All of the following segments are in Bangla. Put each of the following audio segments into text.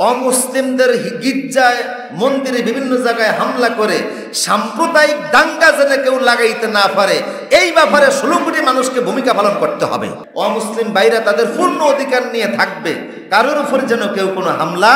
অমুসলিমদের গির্জায় মন্দিরে বিভিন্ন জায়গায় হামলা করে সাম্প্রদায়িক দাঙ্গা যেন কেউ লাগাইতে না পারে, এই ব্যাপারে 16 কোটি মানুষকে ভূমিকা পালন করতে হবে। অমুসলিম ভাইরা তাদের পূর্ণ অধিকার নিয়ে থাকবে, কারোর উপর যেন কেউ কোনো হামলা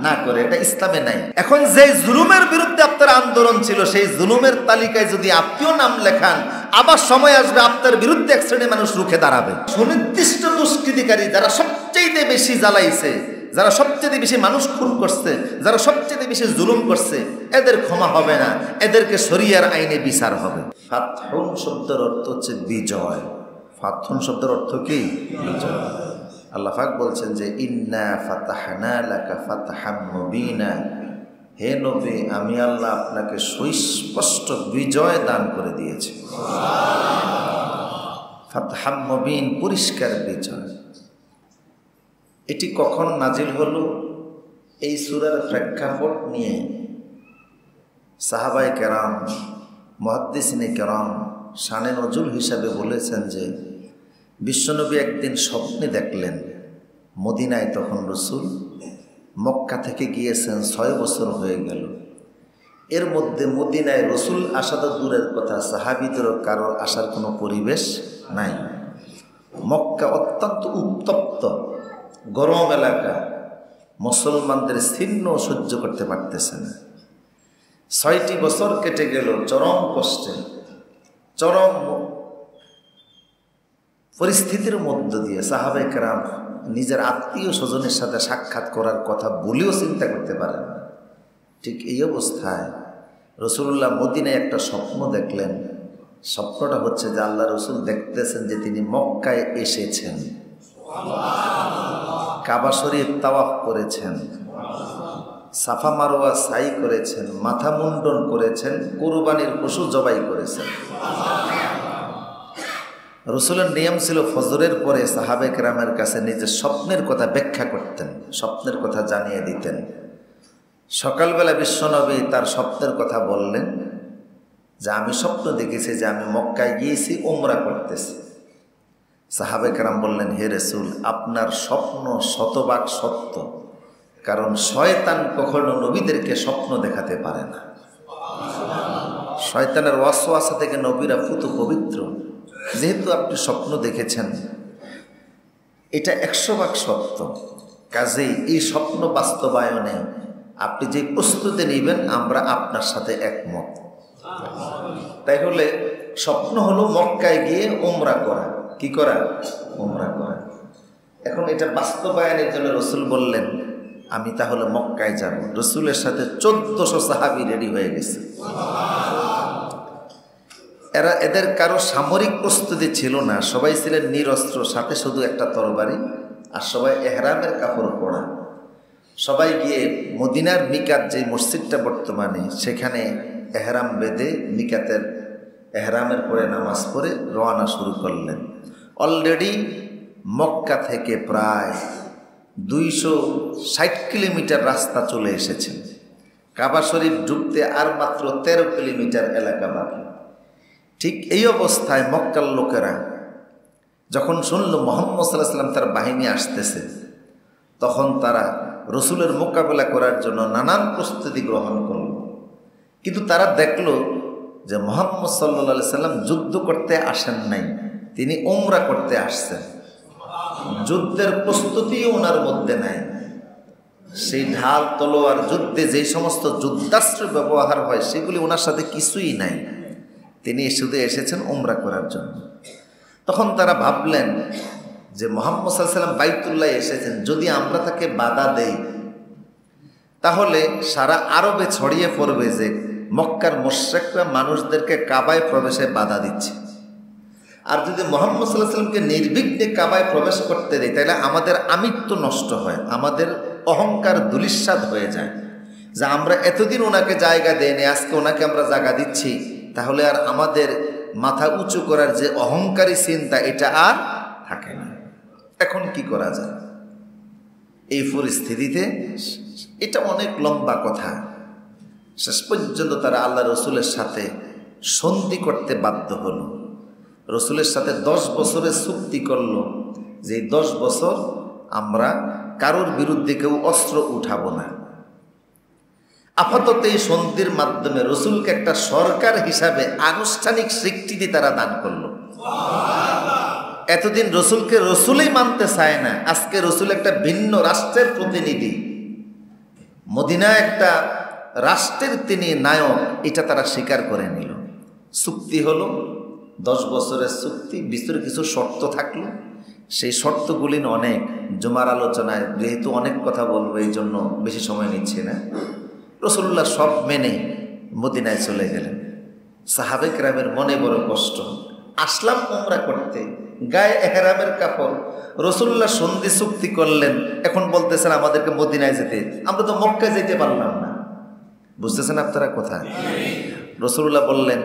না করে, এটা ইসলামে নাই। এখন যে জুলুমের বিরুদ্ধে আপনার আন্দোলন ছিল, সেই জুলুমের তালিকায় যদি আপনিও নাম লেখান, আবার সময় আসবে আপনার বিরুদ্ধে এক শ্রেণীর মানুষ রুখে দাঁড়াবে। সুনির্দিষ্ট দুষ্কৃতিকারী যারা সবচেয়ে বেশি জ্বালাইছে, যারা সবচেয়ে বেশি মানুষ খুন করছে, যারা সবচেয়ে বেশি জুলুম করছে, এদের ক্ষমা হবে না, এদেরকে শরিয়ার আইনে বিচার হবে। ফাতহুন শব্দের অর্থ হচ্ছে বিজয়। ফাতহুন শব্দের অর্থ কি? বিজয়। আল্লাহ পাক বলছেন যে ইন্না ফাতাহনা লাকা ফাতহাম মুবিনা, হে নবী আমি আল্লাহ আপনাকে সুস্পষ্ট বিজয় দান করে দিয়েছি। ফাতহাম মুবিন, পরিষ্কার বিজয়। এটি কখন নাজিল হলো? এই সূরার প্রেক্ষাপট নিয়ে সাহাবায়ে কেরাম, মুহাদ্দিসিনে কেরাম শানে নজুল হিসাবে বলেছেন যে বিশ্বনবী একদিন স্বপ্নে দেখলেন মদিনায়, তখন রসুল মক্কা থেকে গিয়েছেন 6 বছর হয়ে গেল। এর মধ্যে মদিনায় রসুল আসা তো দূরের কথা, সাহাবীদেরও কারো আসার কোনো পরিবেশ নাই। মক্কা অত্যন্ত উত্তপ্ত গরম এলাকা, মুসলমানদের ছিন্ন সহ্য করতে পারতেছে না। 6টি বছর কেটে গেল চরম কষ্টে, চরম পরিস্থিতির মধ্য দিয়ে। সাহাবায়ে কেরাম নিজের আত্মীয় স্বজনের সাথে সাক্ষাৎ করার কথা বলেও চিন্তা করতে পারেন না। ঠিক এই অবস্থায় রসুল্লাহ মদিনায় একটা স্বপ্ন দেখলেন। স্বপ্নটা হচ্ছে যে আল্লাহ রসুল দেখতেছেন যে তিনি মক্কায় এসেছেন, কাবা শরীফ তাওয়াফ করেছেন, সাফা মারওয়া সাই করেছেন, মাথা মুন্ডন করেছেন, কুরবানির পশু জবাই করেছেন। রসুলের নিয়ম ছিল ফজরের পরে সাহাবায়ে কেরামের কাছে নিজের স্বপ্নের কথা ব্যাখ্যা করতেন, স্বপ্নের কথা জানিয়ে দিতেন। সকালবেলা বিশ্বনবী তার স্বপ্নের কথা বললেন যে আমি স্বপ্ন দেখেছি যে আমি মক্কায় গিয়েছি, উমরা করতেছি। সাহাবায়ে কেরাম বললেন, হে রাসূল আপনার স্বপ্ন শতভাগ সত্য, কারণ শয়তান কখনো নবীদেরকে স্বপ্ন দেখাতে পারে না। শয়তানের ওয়াসওয়াসা থেকে নবীরা পুত পবিত্র। যেহেতু আপনি স্বপ্ন দেখেছেন, এটা 100% সত্য, কাজেই এই স্বপ্ন বাস্তবায়নে আপনি যে প্রস্তুতি নেবেন আমরা আপনার সাথে একমত। তাই হলে স্বপ্ন হলো মক্কায় গিয়ে উমরা করা। কি করা? উমরা করা। এখন এটা বাস্তবায়নের জন্য রসুল বললেন আমি তাহলে মক্কায় যাব। রসুলের সাথে 1400 সাহাবী রেডি হয়ে গেছে। এদের কারো সামরিক প্রস্তুতি ছিল না, সবাই ছিলেন নিরস্ত্র, সাথে শুধু একটা তরবারি, আর সবাই এহরামের কাপড় পরা। সবাই গিয়ে মদিনার মিকাত, যে মসজিদটা বর্তমানে, সেখানে এহরাম বেঁধে মিকাতের এহরামের পরে নামাজ পড়ে রওনা শুরু করলেন। অলরেডি মক্কা থেকে প্রায় 260 কিলোমিটার রাস্তা চলে এসেছেন। কাবা শরীফ ঢুকতে আর মাত্র 13 কিলোমিটার এলাকা বাকি। ঠিক এই অবস্থায় মক্কার লোকেরা যখন শুনল মুহাম্মদ সাল্লাল্লাহু আলাইহি ওয়াসাল্লাম তার বাহিনী আসতেছে, তখন তারা রসুলের মোকাবেলা করার জন্য নানান প্রস্তুতি গ্রহণ করল। কিন্তু তারা দেখল যে মুহাম্মদ সাল্লাল্লাহু আলাইহি ওয়াসাল্লাম যুদ্ধ করতে আসেন নাই, তিনি উমরা করতে আসছেন। যুদ্ধের প্রস্তুতিও ওনার মধ্যে নাই। সেই ঢাল তলোয়ার যুদ্ধে যেই সমস্ত যুদ্ধাস্ত্র ব্যবহার হয় সেগুলি ওনার সাথে কিছুই নাই। তিনি শুধু এসেছেন উমরা করার জন্য। তখন তারা ভাবলেন যে মুহাম্মদ সাল্লাল্লাহু আলাইহি ওয়াসাল্লাম বাইতুল্লাহ এসেছেন, যদি আমরা তাকে বাধা দেই তাহলে সারা আরবে ছড়িয়ে পড়বে যে মক্কার মুশরিকরা মানুষদেরকে কাবায় প্রবেশে বাধা দিচ্ছে। আর যদি মুহাম্মদ সাল্লাল্লাহু আলাইহি ওয়াসাল্লামকে নির্বিঘ্নে কাবায় প্রবেশ করতে দেয়, তাহলে আমাদের আমিত্ব নষ্ট হয়, আমাদের অহংকার ধূলিসাৎ হয়ে যায়, যে আমরা এতদিন ওনাকে জায়গা দেইনি, আজকে ওনাকে আমরা জায়গা দিচ্ছি, তাহলে আর আমাদের মাথা উঁচু করার যে অহংকারী চিন্তা এটা আর থাকে না। এখন কি করা যায় এই পরিস্থিতিতে? এটা অনেক লম্বা কথা। শেষ পর্যন্ত তারা আল্লাহ রসুলের সাথে সন্ধি করতে বাধ্য হলো। রসুলের সাথে 10 বছরের চুক্তি করলো যে 10 বছর আমরা কারোর বিরুদ্ধে কেউ অস্ত্র উঠাবো না। আপাতত এই সন্ধির মাধ্যমে রসুলকে একটা সরকার হিসাবে আনুষ্ঠানিক স্বীকৃতি তারা দান করলো। এতদিন রসুলকে রসুলই মানতে চায় না, আজকে রসুল একটা ভিন্ন রাষ্ট্রের প্রতিনিধি, মদিনা একটা রাষ্ট্রের তিনি নায়ক, এটা তারা স্বীকার করে নিল। চুক্তি হলো 10 বছরের চুক্তি, ভিতরে কিছু শর্ত থাকলো। সেই শর্তগুলি অনেক, জুমার আলোচনায় যেহেতু অনেক কথা বলবো এই জন্য বেশি সময় নিচ্ছি না। রসুল্লাহ সব মেনে মদিনায় চলে গেলেন। সাহাবে কেরামের মনে বড় কষ্ট, আসলাম উমরা করতে, গায়ে এহরামের কাপড়, রসুল্লাহ সন্ধি চুক্তি করলেন, এখন বলতেছেন আমাদেরকে মদিনায় যেতে, আমরা তো মক্কায় যেতে পারলাম না। বুঝতেছেন আপনারা কোথায়? রসুল্লাহ বললেন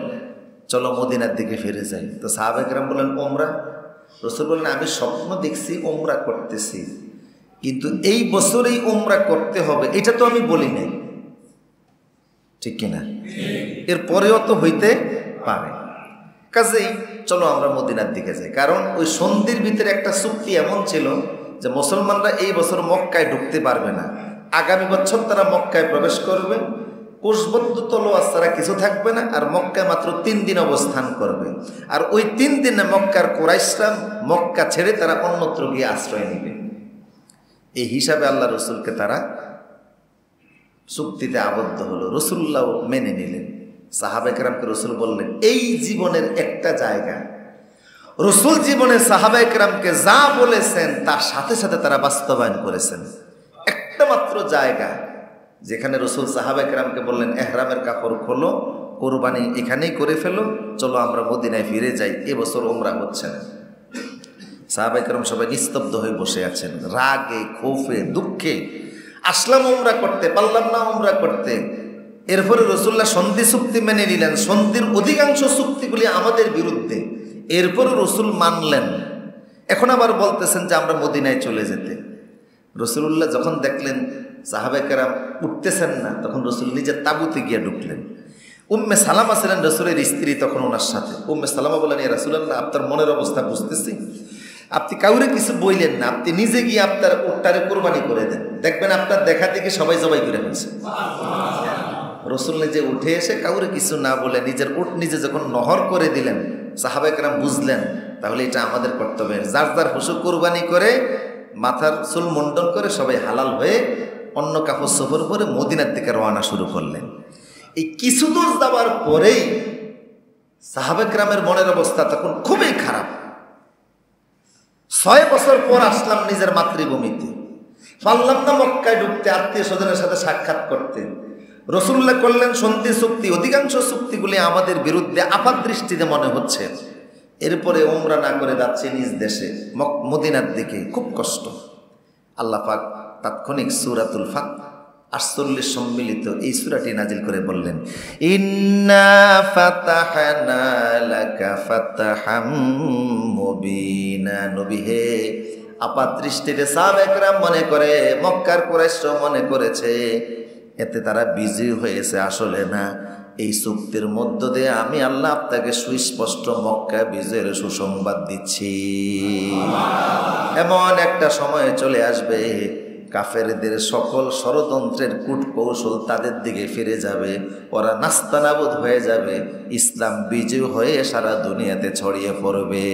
চলো মদিনার দিকে ফিরে যাই। তো সাহাবে কেরাম বললেন উমরা। রসুল বললেন আমি স্বপ্ন দেখছি উমরা করতেছি, কিন্তু এই বছরেই উমরা করতে হবে এটা তো আমি বলি নাই, ঠিক কিনা? এর পরেও তো হইতে পারে, কাজেই চলো আমরা মদিনার দিকে যাই। কারণ ওই সন্ধির ভিতরে একটা চুক্তি এমন ছিল যে মুসলমানরা এই বছর মক্কায় ঢুকতে পারবে না, আগামী বছর তারা মক্কায় প্রবেশ করবে, কোষবদ্ধ তলোয়ার ছাড়া কিছু থাকবে না, আর মক্কায় মাত্র 3 দিন অবস্থান করবে। আর ওই 3 দিনে মক্কার কুরাইশরা মক্কা ছেড়ে তারা অন্যত্র গিয়ে আশ্রয় নেবে। এই হিসাবে আল্লাহ রসুলকে তারা চুক্তিতে আবদ্ধ হলো। রসুল্লাহ মেনে নিলেন। সাহাবে কেরামকে রসুল বললেন এই জীবনের একটা জায়গা, রসুল জীবনে সাহাবে কেরামকে যা বলেছেন তার সাথে সাথে তারা বাস্তবায়ন করেছেন। একটা মাত্র জায়গা যেখানে রসুল সাহাবে কেরামকে বললেন এহরামের কাপড় খোলো, কোরবানি এখানেই করে ফেলো, চলো আমরা মদিনায় ফিরে যাই, এবছর উমরা হচ্ছে না। সাহাবে কেরাম সবাই নিস্তব্ধ হয়ে বসে আছেন, রাগে ক্ষোভে দুঃখে। আসলাম উমরা করতে, পারলাম না উমরা করতে। এরপরে রসুল্লাহ সন্ধি চুক্তি মেনে নিলেন, সন্ধির অধিকাংশ চুক্তিগুলি আমাদের বিরুদ্ধে, এরপরে রসুল মানলেন। এখন আবার বলতেছেন যে আমরা মদিনায় চলে যেতে। রসুল্লাহ যখন দেখলেন সাহাবে কেরাম উঠতেছেন না, তখন রসুল নিজের তাঁবুতে গিয়ে ঢুকলেন। উম্মে সালামা ছিলেন রসুলের স্ত্রী, তখন ওনার সাথে। উম্মে সালামা বলেন ইয়া রাসূলুল্লাহ, আপনার মনের অবস্থা বুঝতেছি, আপনি কাউরে কিছু বইলেন না, আপনি নিজে গিয়ে আপনার উটটারে কোরবানি করে দেন, দেখবেন আপনার দেখা দেখে সবাই জবাই করে ফেলছে। রসুল নিজে উঠে এসে কাউরে কিছু না বলে নিজের উট নিজে যখন নহর করে দিলেন, সাহাবা কেরাম বুঝলেন তাহলে এটা আমাদের কর্তব্য। যার যার পশু কোরবানি করে মাথার চুল মুন্ডন করে সবাই হালাল হয়ে অন্য কাপড় সফর করে মদিনার দিকে রওনা শুরু করলেন। এই কিছু দূর যাওয়ার পরেই সাহাবা কেরামের মনের অবস্থা তখন খুবই খারাপ। 6 বছর পর আসলাম নিজের মাতৃভূমিতে, পারলাম না মক্কায় ঢুকতে, আত্মীয় স্বজনের সাথে সাক্ষাৎ করতে। রসুল্লাহ করলেন সন্ধি চুক্তি, অধিকাংশ চুক্তিগুলি আমাদের বিরুদ্ধে আপাত দৃষ্টিতে মনে হচ্ছে। এরপরে উমরা না করে যাচ্ছে নিজ দেশে মদিনার দিকে, খুব কষ্ট। আল্লাহ পাক তাৎক্ষণিক সূরাতুল ফাত 48 সম্মিলিত এই সূরাটি নাজিল করে বললেন ইন্না ফাতাহনা লাকা ফাতহাম মুবিনা। নবী হে, আপাত দৃষ্টিতে সাহাবায়ে কেরাম মনে করে, মক্কার কুরাইশরা মনে করেছে এতে তারা বিজয়ী হয়েছে, আসলে না। এই চুক্তির মধ্য দিয়ে আমি আল্লাহ আপনাকে সুস্পষ্ট মক্কা বিজয়ের সুসংবাদ দিচ্ছি। এমন একটা সময় চলে আসবে কাফেরদের সকল ষড়যন্ত্রের কূটকৌশল তাদের দিকে ফিরে যাবে, ওরা নাস্তানাবুদ হয়ে যাবে, ইসলাম বিজয় হয়ে সারা দুনিয়াতে ছড়িয়ে পড়বে।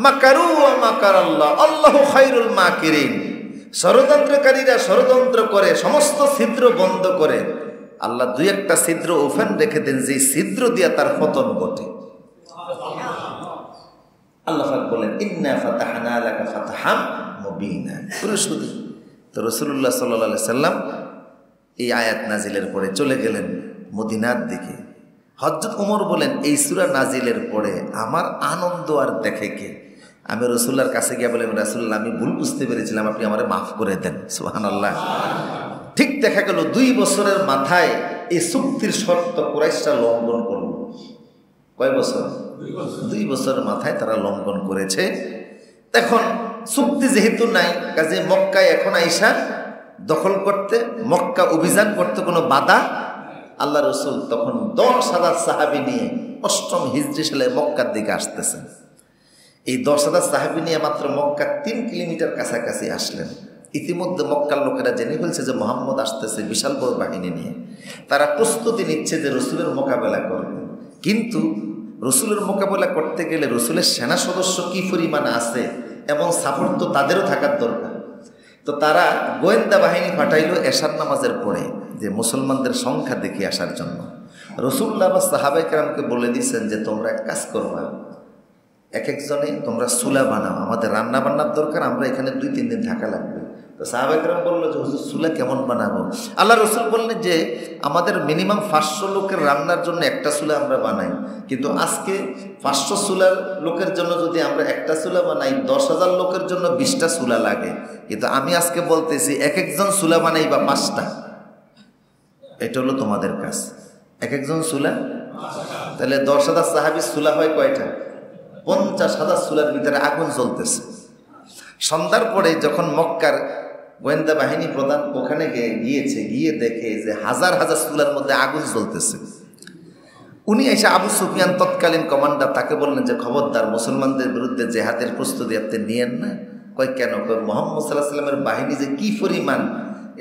মাকারু ওয়া মাকারাল্লাহ, আল্লাহু খায়রুল মাকিরিন। ষড়যন্ত্রকারীরা ষড়যন্ত্র করে, সমস্ত ছিদ্র বন্ধ করে, আল্লাহ 2-1টা ছিদ্র ওপেন রেখে দেন, যে ছিদ্র দিয়ে তার পতন ঘটে। আল্লাহ পাক বলেন ইন্না ফাতাহনা লাকা ফাতহাম মুবিনা। পুরুষুদি তো রাসূলুল্লাহ সাল্লাল্লাহু আলাইহি সাল্লাম এই আয়াত নাজিলের পরে চলে গেলেন মদিনার দিকে। হযরত ওমর বলেন এই সূরা নাজিলের পরে আমার আনন্দ আর দেখে কে। আমি রাসূলুল্লাহর কাছে গিয়ে বললাম রাসূলুল্লাহ, আমি ভুল বুঝতে পেরেছিলাম, আপনি আমারে মাফ করে দেন। সুবহানাল্লাহ। ঠিক দেখা গেল 2 বছরের মাথায় এই চুক্তির শর্ত কুরাইশরা লঙ্ঘন করল। কয় বছর? 2 বছরের মাথায় তারা লঙ্ঘন করেছে। এখন চুক্তি যেহেতু নাই, কাজে মক্কায় এখন আইসা দখল করতে, মক্কা অভিযান করতে কোনো বাধা। আল্লাহ রসুল তখন 10,000 সাহাবী নিয়ে 8ম হিজরি সালে মক্কার দিকে আসতেছেন। এই 10,000 সাহাবী নিয়ে মাত্র মক্কা 3 কিলোমিটার কাছাকাছি আসলেন। ইতিমধ্যে মক্কার লোকেরা জেনে ফেলছে যে মোহাম্মদ আসতেছে বিশাল বড় বাহিনী নিয়ে। তারা প্রস্তুতি নিচ্ছে যে রসুলের মোকাবেলা করবে। কিন্তু রসুলের মোকাবেলা করতে গেলে রসুলের সেনা সদস্য কী পরিমাণ আছে এবং সাপোর্ট তো তাদেরও থাকার দরকার। তো তারা গোয়েন্দা বাহিনী পাঠাইল এশার নামাজের পরে, যে মুসলমানদের সংখ্যা দেখে আসার জন্য। রসুল্লাহ বা সাহাবায়ে কেরামকে বলে দিয়েছেন যে তোমরা এক কাজ করবা, এক একজনে তোমরা চুলা বানাও, আমাদের রান্না বান্নার দরকার, আমরা এখানে 2-3 দিন থাকা লাগবে। তো সাহাবায়ে কেরাম বললো যে হুজুর চুলা কেমন বানাবো? আল্লাহ রসুল বললেন যে আমাদের মিনিমাম 500 লোকের রান্নার জন্য একটা চুলা আমরা বানাই, কিন্তু আজকে 500 চুলার লোকের জন্য যদি আমরা একটা চুলা বানাই 10,000 লোকের জন্য 20টা চুলা লাগে। কিন্তু আমি আজকে বলতেছি এক একজন চুলা বানাই বা 5টা, এটা হলো তোমাদের কাজ, এক একজন চুলা। তাহলে 10,000 সাহাবীর চুলা হয় কয়টা? 50,000 চুলার ভিতরে আগুন জ্বলতেছে। সন্ধ্যার পরে যখন মক্কার গোয়েন্দা বাহিনী প্রধান ওখানে গিয়ে দেখে যে হাজার হাজার চুলার মধ্যে আগুন জ্বলতেছে। উনি এসে আবু সুফিয়ান তৎকালীন কমান্ডার, তাকে বললেন যে খবরদার মুসলমানদের বিরুদ্ধে জেহাদের প্রস্তুতি আপনি নিয়েন না। কয় কেন? কয় মোহাম্মদ সাল্লাল্লাহু আলাইহি ওয়াসাল্লামের বাহিনী যে কি পরিমাণ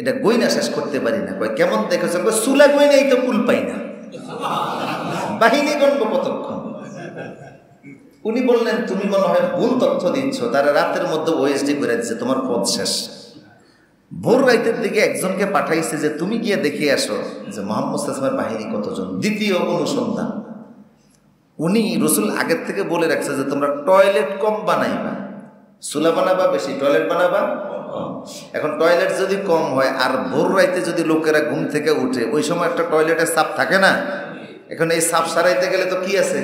এটা গইনা শেষ করতে পারি না। কয় কেমন দেখেছেন? কয় চুলা গইনাই তো কুল পাই না, বাহিনী গণব কতক্ষণ? উনি বললেন তুমি মনে হয় ভুল তথ্য দিচ্ছ। তারা রাতের মধ্যে ওএসডি করে দিচ্ছে, তোমার পথ শেষ। ভোর রাতের দিকে একজনকে পাঠাইছে যে তুমি গিয়ে দেখে আসো যে মোহাম্মদ সাল্লাল্লাহু আলাইহি ওয়াসাল্লামের বাহিনী কতজন। দ্বিতীয় অনুসন্ধান, উনি রসুল আগের থেকে বলে রাখছে যে তোমরা টয়লেট কম বানাইবা, চুলা বানাবা বেশি, টয়লেট বানাবা কম। এখন টয়লেট যদি কম হয় আর ভোর রাইতে যদি লোকেরা ঘুম থেকে উঠে, ওই সময় একটা টয়লেটের চাপ থাকে না? এখন এই সাপ সারাইতে গেলে তো কি আছে?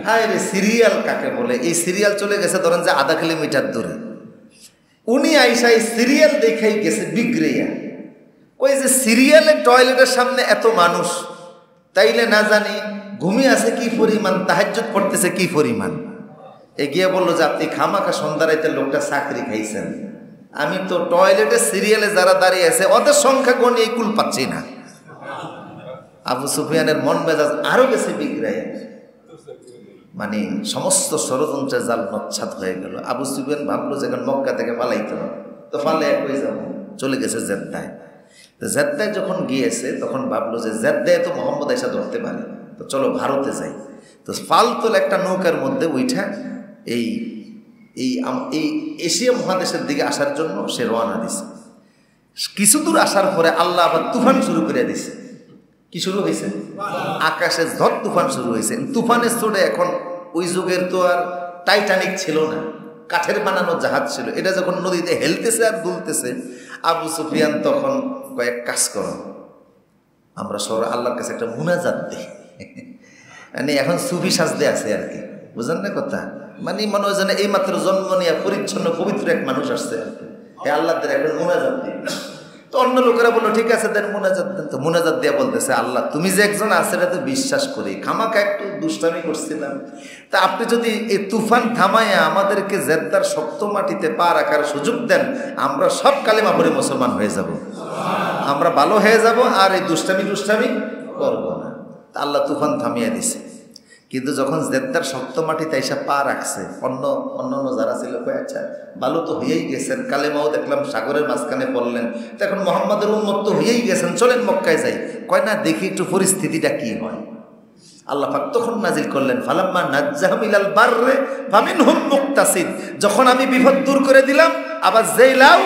হ্যাঁ রে, সিরিয়াল কাকে বলে? এই সিরিয়াল চলে গেছে ধরেন যে 0.5 কিলোমিটার দূরে। উনি আইসা এই সিরিয়াল দেখাই গেছে বিগড়েয়া। ওই যে সিরিয়ালের টয়লেটের সামনে এত মানুষ, তাইলে না জানি ঘুমিয়ে আছে কি পরিমাণ, তাহাজ্জুদ পড়তেছে কি পরিমাণ। এগিয়ে বললো যে আপনি খামাখা সন্ধ্যা রাইতে লোকটা চাকরি খাইছেন, আমি তো টয়লেটে সিরিয়ালে যারা দাঁড়িয়ে আছে ওদের সংখ্যা গণে এই কুল পাচ্ছি না। আবু সুফিয়ানের মন মেজাজ আরো বেশি বিগড়ায়, মানে সমস্ত ষড়যন্ত্রের জাল নচ্ছাদ হয়ে গেল। আবু সুফিয়ান ভাবলো যে এখন মক্কা থেকে পালাইতে হবে, তো পালে একই যাবো, চলে গেছে জেদ্দায়। তো জেদ্দায় যখন গিয়েছে তখন ভাবলো যে জেদ্দায় তো মোহাম্মদ আইসা ধরতে পারে, তো চলো ভারতে যাই। তো ফালতোল একটা নৌকার মধ্যে উঠা এই এই এই এশিয়া মহাদেশের দিকে আসার জন্য সে রওনা দিছে। কিছু দূর আসার পরে আল্লাহ আবার তুফান শুরু করে দিছে। কি শুরু হয়েছে? আকাশে ঝড় তুফান শুরু হয়েছে। তুফানের চোটে এখন ওই যুগের তো আর টাইটানিক ছিল না, কাঠের বানানো জাহাজ ছিল। এটা যখন নদীতে হেলতেছে আর দুলতেছে, আবু সুফিয়ান তখন কয়েক কাজ করো, আমরা সর আল্লাহর কাছে একটা মুনাজাত দিই। মানে এখন সুফি সাজদে আছে আর কি, বুঝলেন না কথা? মানে মনে হয় যেন এই মাত্র জন্ম নিয়ে পরিচ্ছন্ন পবিত্র এক মানুষ আসছে আর কি। হে আল্লাহ দের এখন মুনাজাত দিই। তো অন্য লোকেরা বললো ঠিক আছে দেন মুনাজাত দেন। তো মুনাজাত দিয়ে বলতেছে আল্লাহ তুমি যে একজন আছে এটা তো বিশ্বাস করি, খামাকা একটু দুষ্টামি করছিলাম, তা আপনি যদি এই তুফান থামাইয়া আমাদেরকে জেদ্দার শক্ত মাটিতে পা রাখার সুযোগ দেন, আমরা সব কালেমা পড়ে মুসলমান হয়ে যাব, আমরা ভালো হয়ে যাব, আর এই দুষ্টামি করবো না। তা আল্লাহ তুফান থামিয়ে দিছে। কিন্তু যখন জেদ্দার শক্ত মাটিতে এসে পা রাখছে, অন্য যারা ছিল কয়ে আচ্ছা ভালো তো হয়েই গেছেন, কালেমাও দেখলাম সাগরের মাঝখানে পড়লেন, তো এখন মোহাম্মদের উম্মত তো হয়েই গেছেন, চলেন মক্কায় যাই। কয় না দেখি একটু পরিস্থিতিটা কি হয়। আল্লাহ পাক তখন নাজিল করলেন ফালাম্মা নাজ্জাহুম ইলাল বাররে ফামিনহুম মুক্তাসিদ। যখন আমি বিপদ দূর করে দিলাম, আবার যেই লাও,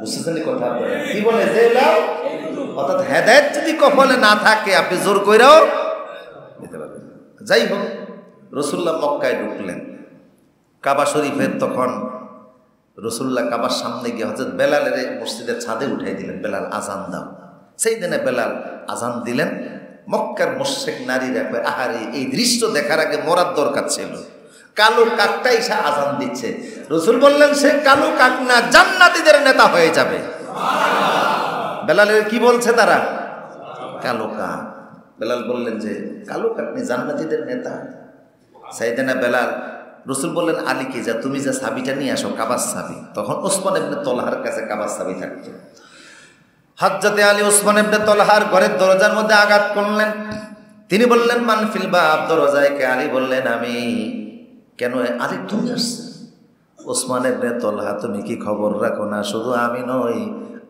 বুঝছেন কথা কি বলে, যেই লাও, অর্থাৎ হেদায়েত যদি কপালে না থাকে আপনি জোর কইরাও দিতে পারবেন। যাই হোক, রসুল্লাহ মক্কায় ঢুকলেন। কাবা শরীফের তখন রসুল্লাহ কাবার সামনে গিয়ে হযরত বেলালের মসজিদের ছাদে উঠাই দিলেন, বেলাল আজান দাও। সেই দিনে বেলাল আজান দিলেন। মক্কার মুশরিক নারীরা কয় আহারে এই দৃশ্য দেখার আগে মরার দরকার ছিল, কালো কাকটা এসে আজান দিচ্ছে। রসুল বললেন সে কালো কাক না, জান্নাতীদের নেতা হয়ে যাবে। বেলালের কি বলছে তারা? কালো কাক। বেলাল বললেন যে কালো কাকনি জান্নাতীদের নেতা। সাইয়েদনা বেলাল, রসুল বললেন আলীকে যা তুমি যা চাবিটা নিয়ে আসো, কাবার চাবি। তখন ওসমান ইবনে তলহার কাছে কাবার চাবি থাকতো। হযরতে আলী ওসমান ইবনে তলহার ঘরের দরজার মধ্যে আঘাত করলেন। তিনি বললেন মানফিল বাব, দরজায় কে? আলী বললেন আমি। কেন আরে তুমি আসছে? ওসমান ইবনে তলহা, তুমি কি খবর রাখো না? শুধু আমি নই,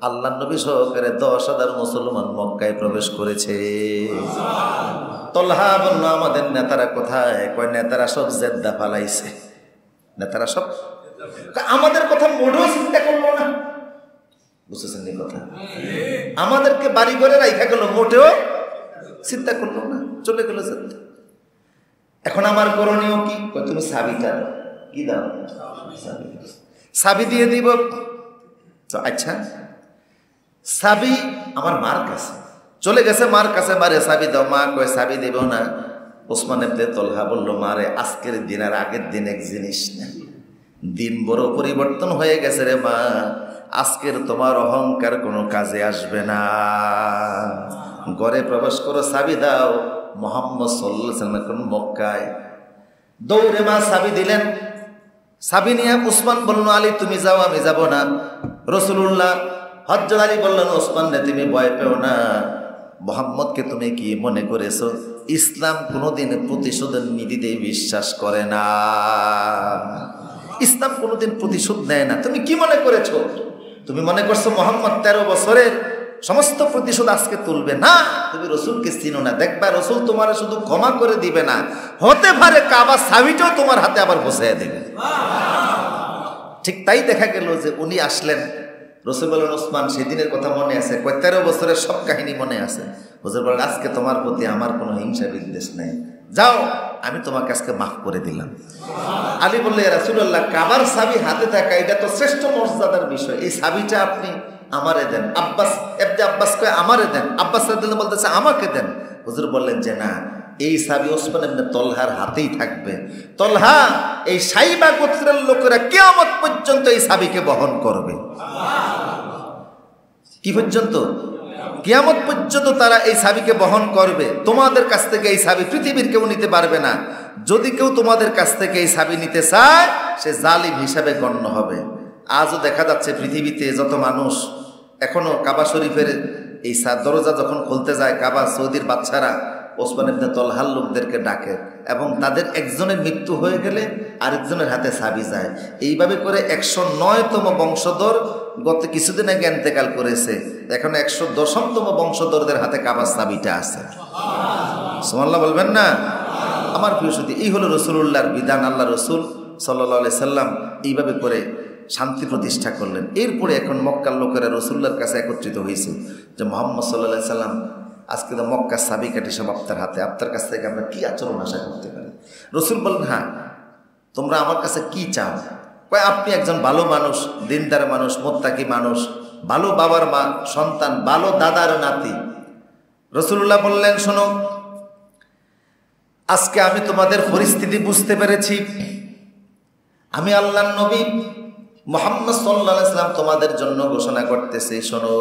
আল্লাহ নবী সহকারে 10,000 মুসলমান মক্কায় প্রবেশ করেছে। তলহা বলল, আমাদের নেতারা কোথায়? কয় নেতারা সব জেদ্দা পালাইছে। নেতারা সব আমাদের কথা মোটেও চিন্তা করলো না। বুঝতেছেন এই কথা? আমাদেরকে বাড়ি ঘরে রাইখা গেল, মোটেও চিন্তা করলো না, চলে গেল জেদ্দা। এখন আমার করণীয় কি? তুমি চাবিটা দাও। কি দাও? চাবি দিয়ে দিব। তো আচ্ছা, চাবি আমার মার কাছে চলে গেছে, মার কাছে, মারে চাবি দাও। মা কয় চাবি দেব না। ওসমান ইবনে তলহা বলল, মারে আজকের দিন আর আগের দিন এক জিনিস না, দিন বড় পরিবর্তন হয়ে গেছে রে মা, আজকের তোমার অহংকার কোনো কাজে আসবে না। ঘরে প্রবেশ করো, চাবি দাও। মুহাম্মদ সাল্লাল্লাহু আলাইহি ওয়াসাল্লাম এখন মক্কায়। দৌড়ে মা চাবি দিলেন। চাবি নিয়ে উসমান বলল, আলী তুমি যাও, আমি যাব না। রাসূলুল্লাহ হযরত আলী বললেন, ওসমান রে তুমি ভয় পেও না, মুহাম্মদকে তুমি কি মনে করেছো? ইসলাম কোনোদিন প্রতিশোধের নীতিতে বিশ্বাস করে না, ইসলাম কোনোদিন প্রতিশোধ নেয় না। তুমি কি মনে করেছো? তুমি মনে করছো মুহাম্মদ 13 বছরের সমস্ত প্রতিশোধ আজকে তুলবে? না, তুমি রসুলকে চিনো না। দেখবা রসুল তোমার শুধু ক্ষমা করে দিবে না, হতে পারে কাবা চাবিটাও তোমার হাতে আবার বসাইয়া দেবে। ঠিক তাই দেখা গেল যে উনি আসলেন। রসুল বলেন, ওসমান সেদিনের কথা মনে আছে? 13 বছরের সব কাহিনী মনে আছে। হুজুর বলেন, আজকে তোমার প্রতি আমার কোনো হিংসা বিদ্বেষ নেই, যাও আমি তোমাকে আজকে মাফ করে দিলাম। আলী বললে, ইয়া রাসূলুল্লাহ, কাবার চাবি হাতে থাকা এটা তো শ্রেষ্ঠ মর্যাদার বিষয়, এই চাবিটা আপনি আমারে দেন। আব্বাস ইবনে আব্বাস কয়, আমারে দেন। আব্বাস রাদিয়াল্লাহু বলতেছে, আমাকে দেন। হুজুর বললেন যে না, এই চাবি ওসমান ইবনে তলহার হাতেই থাকবে। তলহা, এই সাইবা গোত্রের লোকেরা কিয়ামত পর্যন্ত এই চাবিকে বহন করবে। কি পর্যন্ত? কিয়ামত পর্যন্ত তারা এই চাবিকে বহন করবে। তোমাদের কাছ থেকে এই চাবি পৃথিবীর কেউ নিতে পারবে না। যদি কেউ তোমাদের কাছ থেকে এই চাবি নিতে চায়, সে জালিম হিসাবে গণ্য হবে। আজও দেখা যাচ্ছে পৃথিবীতে যত মানুষ এখনো কাবা শরীফের এই দরজা যখন খুলতে যায়, কাবা সৌদির বাচ্চারা ওসমান ইবনে তলহার লোকদেরকে ডাকে এবং তাদের একজনের মৃত্যু হয়ে গেলে আরেকজনের হাতে চাবি যায়। এইভাবে করে 109তম বংশধর গত কিছুদিন আগে ইন্তেকাল করেছে। এখন 110তম বংশধরদের হাতে কাবার চাবিটা আছে। সুবহানাল্লাহ বলবেন না? আমার প্রিয় সুধী, এই হলো রাসূলুল্লাহর বিধান। আল্লাহ রসুল সাল্লাল্লাহু আলাইহি সাল্লাম এইভাবে করে শান্তি প্রতিষ্ঠা করলেন। এরপরে এখন মক্কার লোকেরা রাসূলুল্লাহর কাছে একত্রিত হয়েছে যে মুহাম্মদ সাল্লাল্লাহু আলাইহি সাল্লাম, আজকে তো মক্কার চাবিকাঠি সব আপনার হাতে, আপনার কাছ থেকে আমরা কি আচরণ আশা করতে পারি? রসুল বললেন, হ্যাঁ, তোমরা আমার কাছে কি চাও? কয়, আপনি একজন ভালো মানুষ, দিনদার মানুষ, মুত্তাকি মানুষ, ভালো বাবার মা সন্তান, ভালো দাদার নাতি। রাসূলুল্লাহ বললেন, শোনো, আজকে আমি তোমাদের পরিস্থিতি বুঝতে পেরেছি। আমি আল্লাহর নবী মুহাম্মদ সাল্লাল্লাহু আলাইহি ওয়াসাল্লাম তোমাদের জন্য ঘোষণা করতেছি, শোনো,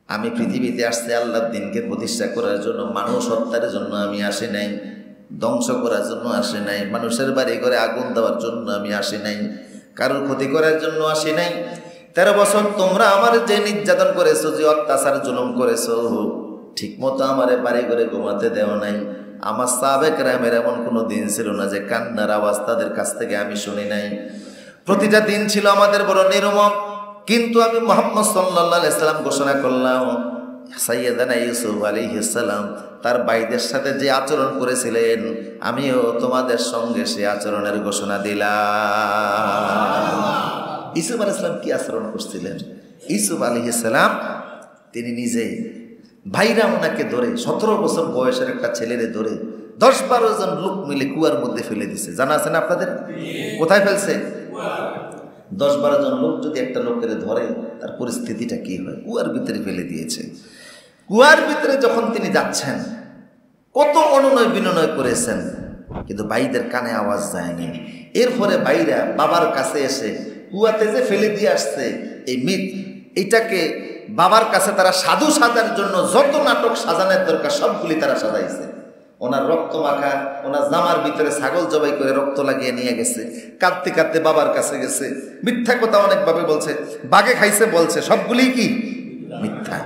আমি পৃথিবীতে আসছি আল্লাহর দ্বীনকে প্রতিষ্ঠা করার জন্য, মানুষ হত্যার জন্য আমি আসি নাই, ধ্বংস করার জন্য আসি নাই, মানুষের বাড়ি ঘরে আগুন দেওয়ার জন্য আমি আসি নাই, কারোর ক্ষতি করার জন্য আসি নাই। 13 বছর তোমরা আমার যে নির্যাতন করেছো, যে অত্যাচার জুলুম করেছো, ঠিক মতো আমার বাড়ি ঘরে ঘুমাতে দেওয়া নাই। আমার সাহাবে কেরামের এমন কোনো দিন ছিল না যে কান্নার আওয়াজ তাদের কাছ থেকে আমি শুনি নাই। প্রতিটা দিন ছিল আমাদের বড় নির্মম। কিন্তু আমি মুহাম্মদ সাল্লাল্লাহু আলাইহি সাল্লাম ঘোষণা করলাম, সাইয়্যিদানা ইউসুফ আলাইহিস সালাম তার ভাইদের সাথে যে আচরণ করেছিলেন, আমিও তোমাদের সঙ্গে সে আচরণের ঘোষণা দিলাম। ইউসুফ আলাইহিস সালাম কি আচরণ করছিলেন? ইউসুফ আলাইহিস সালাম তিনি নিজে, ভাইরা ওনাকে ধরে, 17 বছর বয়সের একটা ছেলেরে ধরে 10-12 জন লোক মিলে কুয়ার মধ্যে ফেলে দিছে। জানা আছে না আপনাদের? কোথায় ফেলছে? 10-12 জন লোক যদি একটা লোকের ধরে, তার পরিস্থিতিটা কি হয়? কুয়ার ভিতরে ফেলে দিয়েছে। কুয়ার ভিতরে যখন তিনি যাচ্ছেন, কত অনুনয় বিনয় করেছেন, কিন্তু ভাইদের কানে আওয়াজ যায়নি। এরপরে ভাইরা বাবার কাছে এসে কুয়াতে যে ফেলে দিয়ে আসছে এই মিথ, এটাকে বাবার কাছে তারা সাধু সাজার জন্য যত নাটক সাজানোর দরকার সবগুলি তারা সাজাইছে। ওনার রক্ত মাখা, ওনার জামার ভিতরে ছাগল জবাই করে রক্ত লাগিয়ে নিয়ে গেছে, কাঁদতে কাঁদতে বাবার কাছে গেছে, মিথ্যা কথা অনেকভাবে বলছে, বাঘে খাইছে বলছে, সবগুলি কি মিথ্যা।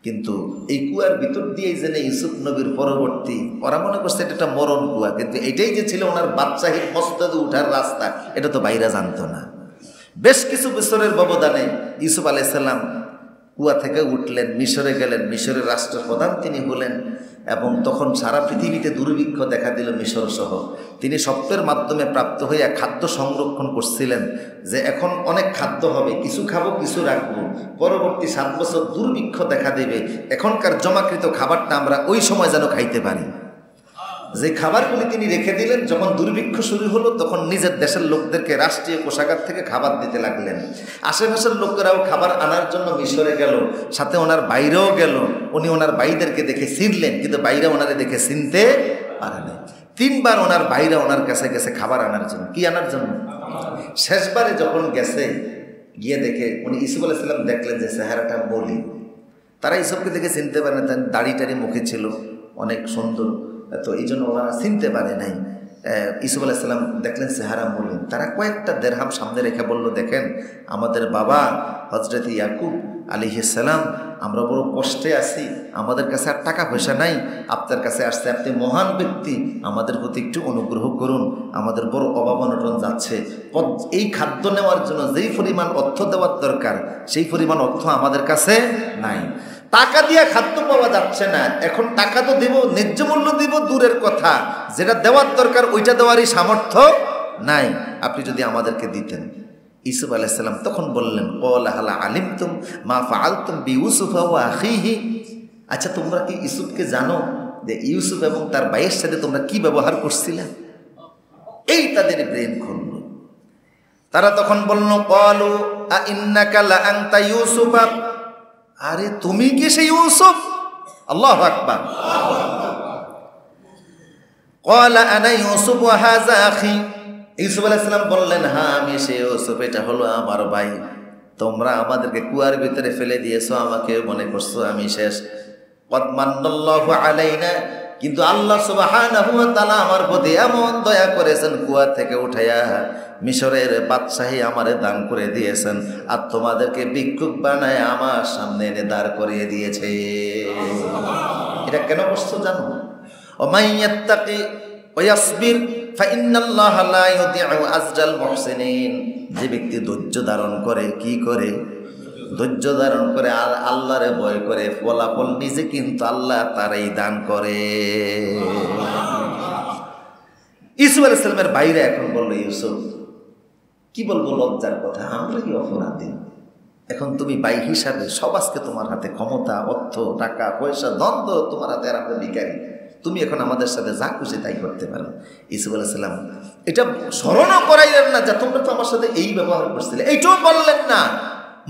কিন্তু এই কুয়ার ভিতর দিয়েই যেন ইউসুফ নবীর পরবর্তী, ওরা মনে করছে এটা একটা মরণ কুয়া, কিন্তু এটাই যে ছিল ওনার বাদশাহীর মস্তদে উঠার রাস্তা, এটা তো বাইরা জানতো না। বেশ কিছু বছরের ব্যবধানে ইউসুফ আলাইহিস সালাম কুয়া থেকে উঠলেন, মিশরে গেলেন, মিশরের রাষ্ট্রপ্রধান তিনি হলেন, এবং তখন সারা পৃথিবীতে দুর্ভিক্ষ দেখা দিল মিশর সহ। তিনি স্বপ্নের মাধ্যমে প্রাপ্ত হইয়া খাদ্য সংরক্ষণ করছিলেন, যে এখন অনেক খাদ্য হবে, কিছু খাবো কিছু রাখবো, পরবর্তী 7 বছর দুর্ভিক্ষ দেখা দেবে, এখনকার জমাকৃত খাবারটা আমরা ওই সময় যেন খাইতে পারি। যে খাবারগুলি তিনি রেখে দিলেন, যখন দুর্ভিক্ষ শুরু হলো তখন নিজের দেশের লোকদেরকে রাষ্ট্রীয় কোষাগার থেকে খাবার দিতে লাগলেন। আশেপাশের লোকেরাও খাবার আনার জন্য মিশরে গেল, সাথে ওনার বাইরেও গেল। উনি ওনার বাইদেরকে দেখে চিনলেন, কিন্তু বাইরে ওনারে দেখে চিনতে পারেনি। 3 বার ওনার বাইরে ওনার কাছে গেছে খাবার আনার জন্য। কি আনার জন্য? শেষবারে যখন গেছে, গিয়ে দেখে উনি ইউসুফ আলাইহিস সালাম দেখলেন যে চেহারাটা বলি। তারা ইউসুফকে দেখে চিনতে পারে না, দাড়ি টাড়ি মুখে ছিল, অনেক সুন্দর, তো এই জন্য ওনারা চিনতে পারে নাই। ইউসুফ আলাইহিস সালাম দেখলেন চেহারা মলিন। তারা কয়েকটা দেরহাম সামনে রেখে বলল, দেখেন আমাদের বাবা হযরত ইয়াকুব আলাইহিস সালাম, আমরা বড় কষ্টে আছি, আমাদের কাছে আর টাকা পয়সা নাই, আপনার কাছে আসছে, আপনি মহান ব্যক্তি, আমাদের প্রতি একটু অনুগ্রহ করুন, আমাদের বড় অভাব অনটন যাচ্ছে, এই খাদ্য নেওয়ার জন্য যেই পরিমাণ অর্থ দেওয়ার দরকার সেই পরিমাণ অর্থ আমাদের কাছে নাই, টাকা দিয়ে খাদ্য পাওয়া যাচ্ছে না, এখন টাকা তো দিব, ন্যায্য মূল্য দিব দূরের কথা, যেটা দেওয়ার দরকার ওইটা দেওয়ারই সামর্থ্য নাই, আপনি যদি আমাদেরকে দিতেন। ইউসুফ আলাইহিস সালাম তখন বললেন, ক্বালা হাল আলিমতুম মা ফাআলতুম বিইউসুফা ওয়া আখিহি, আচ্ছা তোমরা কি ইউসুফকে জানো যে ইউসুফ এবং তার ভাইয়ের সাথে তোমরা কি ব্যবহার করছিলে? এই তাদের ব্রেন খুলল। তারা তখন বলল, ক্বালু আ ইন্নাকা লা আনতা ইউসুফা, আরে তুমি কি সেই ইউসুফ? আল্লাহু আকবার। ক্বালা আনা ইউসুফ ওয়া হাযা আখি, ইউসুফ আলাইহিস সালাম বললেন, হ্যাঁ আমি সেই ইউসুফ, এটা হলো আমার ভাই, তোমরা আমাদেরকে কুয়ার ভিতরে ফেলে দিয়েছো, আমাকে মনে করছো আমি শেষ। কদ মান্নাল্লাহু আলাইনা, কিন্তু আল্লাহ সুবহানাহু ওয়া তাআলা আমার প্রতি এমন দয়া করেছেন, কুয়া থেকে উঠাইয়া মিশরের বাদশাহী আমারে দান করে দিয়েছেন, আর তোমাদেরকে ভিক্ষুক বানায় আমার সামনে এনে দাঁড় করিয়ে দিয়েছে। এটা কেন করছো জানো? ওমাই ইয়াত্তাকি ওয়া ইয়াসবির ফাইন্নাল্লাহা লা ইউদিউ আজরাল মুহসিনিন, যে ব্যক্তি ধৈর্য ধারণ করে, কি করে? ধৈর্য ধারণ করে আর আল্লাহরে ভয় করে, ফলাফল নিজে কিন্তু আল্লাহ তারাই দান করে। ইউসুফ আলাইহিস সালামের বাইরে এখন বলল, ইউসুফ কি বলবো, লজ্জার কথা, আমরা কি অপরাধী? এখন তুমি ভাই হিসাবে সব আজকে তোমার হাতে, ক্ষমতা, অর্থ, টাকা পয়সা, দ্বন্দ্ব তোমার হাতে, আর আমরা ভিখারি, তুমি এখন আমাদের সাথে যা খুশি তাই করতে পারো। ইউসুফ আলাইহিস সালাম এটা স্মরণও করাইলেন না যে তোমরা তো আমার সাথে এই ব্যবহার করছিলে, এইটাও বললেন না।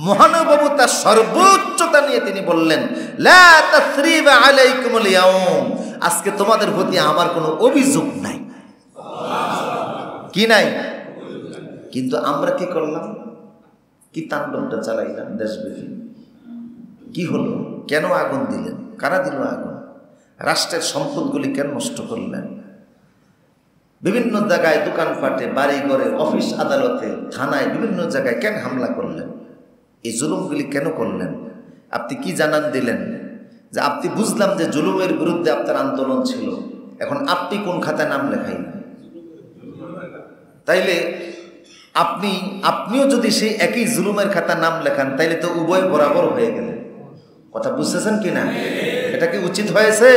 মহানুভবতার সর্বোচ্চতা নিয়ে তিনি বললেন, লা তাসরিবা আলাইকুমুল ইয়াউম, আজকে তোমাদের প্রতি আমার কোনো অভিযোগ নাই। কি নাই? কিন্তু আমরা কি করলাম? কি তাণ্ডবটা চালাইলাম দেশব্যাপী? কি হলো? কেন আগুন দিলেন? কারা দিল আগুন? রাষ্ট্রের সম্পদগুলি কেন নষ্ট করলেন? বিভিন্ন জায়গায়, দোকানপাটে, বাড়ি ঘরে, অফিস আদালতে, থানায়, বিভিন্ন জায়গায় কেন হামলা করলেন? এই জুলুমগুলি কেন করলেন? আপনি কি জানান দিলেন? যে আপনি বুঝলাম যে জুলুমের বিরুদ্ধে আপনার আন্দোলন ছিল, এখন আপনি কোন খাতায় নাম লেখাইলেন? তাইলে আপনিও যদি সেই একই জুলুমের খাতায় নাম লেখান, তাইলে তো উভয় বরাবর হয়ে গেলেন। কথা বুঝতেছেন কি না? এটা কি উচিত হয়েছে?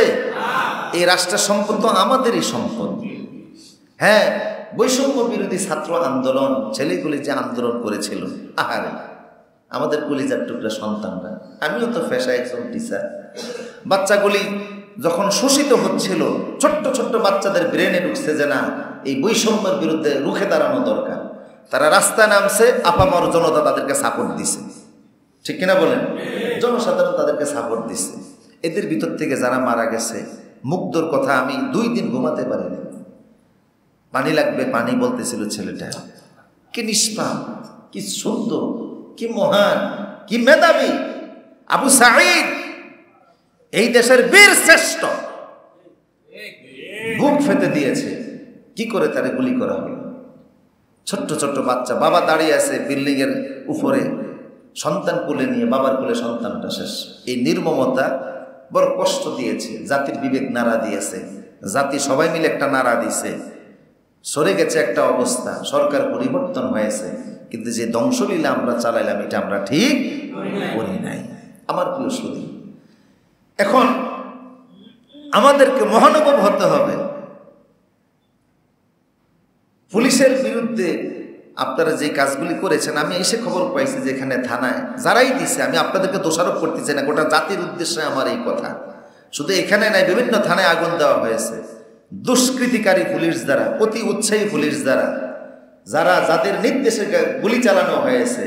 এই রাষ্ট্রের সম্পদ তো আমাদেরই সম্পদ। হ্যাঁ, বৈষম্য বিরোধী ছাত্র আন্দোলন, ছেলেগুলি যে আন্দোলন করেছিল, আহারে আমাদের কলিজার টুকরা সন্তানরা, আমিও তো পেশায় একজন টিচার, বাচ্চাগুলি যখন শোষিত হচ্ছিল, ছোট্ট ছোট্ট বাচ্চাদের ব্রেনে ঢুকছে যে না, এই বৈষম্যের বিরুদ্ধে রুখে দাঁড়ানো দরকার। তারা রাস্তায় নামছে, আপামর জনতা তাদেরকে সাপোর্ট দিছে, ঠিক কিনা বলেন? জনসাধারণ তাদেরকে সাপোর্ট দিছে। এদের ভিতর থেকে যারা মারা গেছে, মুগ্ধর কথা আমি 2 দিন ঘুমাতে পারিনি। পানি লাগবে, পানি বলতেছিল ছেলেটা। কি নিষ্পাপ, কি সুন্দর, কি মহান, কি মেধাবী! আবু সাঈদ এই দেশের বীর শ্রেষ্ঠ, বুক ফেটে দিয়েছে। কি করে তারে গুলি করা হলো? ছোট্ট ছোট্ট বাচ্চা, বাবা দাঁড়িয়ে আছে বিল্ডিং এর উপরে, সন্তান কোলে নিয়ে বাবার কোলে সন্তানটা শেষ। এই নির্মমতা বড় কষ্ট দিয়েছে, জাতির বিবেক নাড়া দিয়েছে, জাতি সবাই মিলে একটা নাড়া দিছে, সরে গেছে একটা অবস্থা, সরকার পরিবর্তন হয়েছে, কিন্তু যে ধ্বংসলীলা আমরা চালাইলাম এটা আমরা ঠিক করি নাই। আমার প্রিয় সুধী, এখন আমাদেরকে মহানুভব হতে হবে। পুলিশের বিরুদ্ধে আপনারা যে কাজগুলি করেছেন, আমি এসে খবর পাইছি যে এখানে থানায় যারাই দিছে, আমি আপনাদেরকে দোষারোপ করতে চাই না, গোটা জাতির উদ্দেশ্যে আমার এই কথা, শুধু এখানে নাই বিভিন্ন থানায় আগুন দেওয়া হয়েছে দুষ্কৃতিকারী পুলিশ দ্বারা, অতি উৎসাহী পুলিশ দ্বারা, যারা যাদের নির্দেশে গুলি চালানো হয়েছে।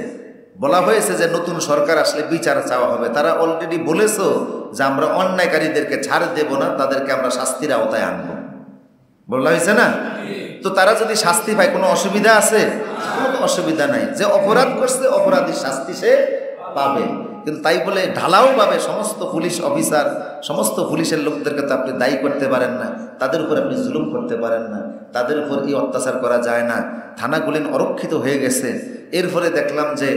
বলা হয়েছে যে নতুন সরকার আসলে বিচার চাওয়া হবে। তারা অলরেডি বলেছে যে আমরা অন্যায়কারীদেরকে ছাড় দেব না, তাদেরকে আমরা শাস্তির আওতায় আনবো, বলা হয়েছে না? তো তারা যদি শাস্তি পায় কোনো অসুবিধা আছে? কোনো অসুবিধা নাই। যে অপরাধ করছে অপরাধীর শাস্তি সে পাবে, কিন্তু তাই বলে ঢালাও পাবে সমস্ত পুলিশ অফিসার, সমস্ত পুলিশের লোকদেরকে তো আপনি দায়ী করতে পারেন না, তাদের উপর আপনি জুলুম করতে পারেন না, তাদের উপর এই অত্যাচার করা যায় না। থানাগুলি অরক্ষিত হয়ে গেছে। এর ফলে দেখলাম যে